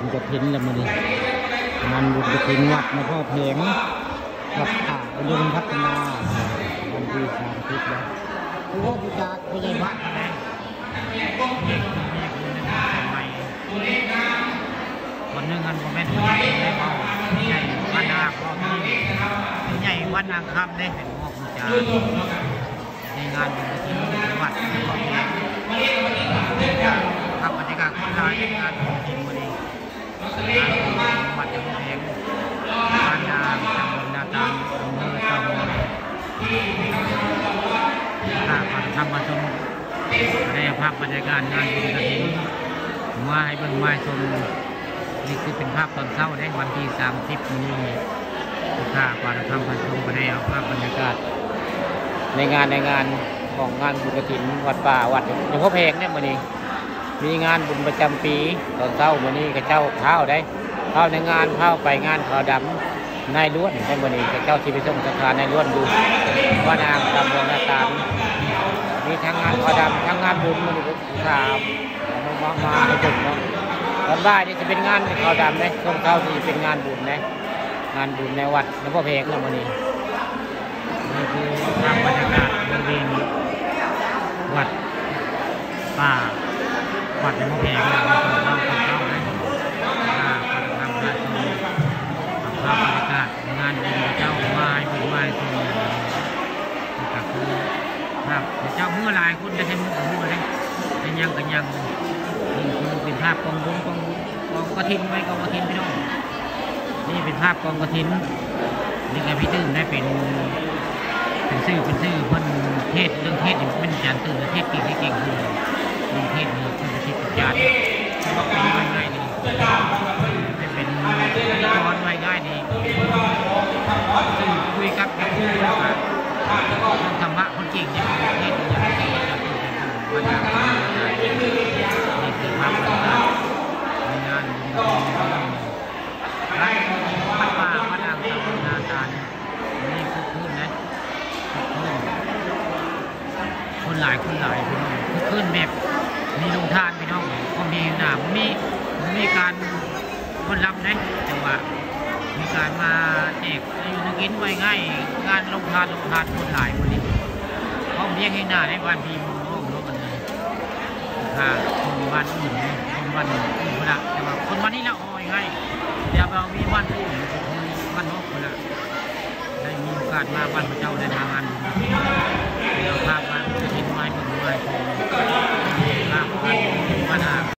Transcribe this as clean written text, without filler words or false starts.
ญกฐินแล้วมันนี่งานบุญกฐินวัดนะพ่อเพลงวัดป่าอุดมพัฒนาวันที่30แล้วโอ้ผู้จักผู้ใหญ่บ้านคนหนึ่งกันผมเป็นผู้ใหญ่ผู้ใหญ่บ้านนาพ่อพี่ผู้ใหญ่วัดนางคำได้เป็นพ่อผู้จ่าในงานบุญกฐินวัดพ่อเพลงครับบรรยากาศคนร้ายงานบุญกฐินวันนี้วัดพ่อเพลงบ้านนาตำบลนาตามอำเภอเจ้าเมืองถ้าผ่านทำมาชมในภาพบรรยากาศงานบุญกฐินมาให้เบิ่งมาชมนี่คือเป็นภาพตอนเช้าในวันที่30นี้ถ้าผ่านทำมาชมก็ได้เอาภาพบรรยากาศในงานของงานบุญกฐินวัดป่าวัดหลวงพ่อเพลงเนี่ยมื้อนี้มีงานบุญประจำปีตอนเช้ามื้อนี้ก็เจ้าข้าวได้ข้าวในงานข้าวไปงานขาวดำนายล้วนในมื้อนี้ก็เจ้าที่ไปส่งสังฆานายล้วนดูว่านางตำบลนาตาลมีทั้งงานขาวดำทั้งงานบุญมื้อนี้ก็ข่าวมาให้ชมเนาะตอนบ่ายนี่จะเป็นงานขาวดำเลยช่วงเช้าที่เป็นงานบุญนะงานบุญในวัดหลวงพ่อเพลงเนี่ยมื้อนี้นี่คือภาพบรรยากาศบริเวณวัดป่าวัดหลวงพ่อเพลงเราเข้าได้ทำการชมภาพบรรยากาศงานบุญเจ้าไหว้บุญไหว้ชมก็คือภาพเจ้าเมื่อลายคุณได้ใช้มือของมือเลยเป็นยังกันยังนี่คือเป็นภาพกองบุญกองกฐินไว้กองกฐินพี่น้องนี่เป็นภาพกองกฐินนี่ไงพี่ตื้นได้เป็นซื่อเพิ่นเทศเรื่องเทศอยู่เป็นอาจารย์ตื่นเทศเก่งให้เก่งคือเรื่องเทศนี่คือเทศอาจารย์ก็เป็นง่ายๆนี่จะเป็นย้อนไว้ง่ายนี่ซึ่งคุยกับผู้แล้วก็เรื่องธรรมะคนเก่งเนี่ยเทศอย่างเก่งอาจารย์ตื่นมาจากนี่คือภาพบรรยากาศในงานร้านวัดป่าวัดนางตำบลนาตาลนี่คือพื้นนะคนหลายพี่น้องขึ้นแบบมีลงทานพี่น้องก็มีหนามีการคนรับนะแต่ว่ามีการมาแจกอยู่ในกินไว้ง่ายงานลงทานคนหลายวันนี้เขาเรียกให้หน้าในวันพีมองรถกันเลยค่ะคนวันอื่นคนวันอื่นคนละแต่ว่าคนวันนี้ละอ่อยง่ายเดี๋ยวเรามีวันอื่นวันนอกคนละได้มีโอกาสมาวันพระเจ้าในทาง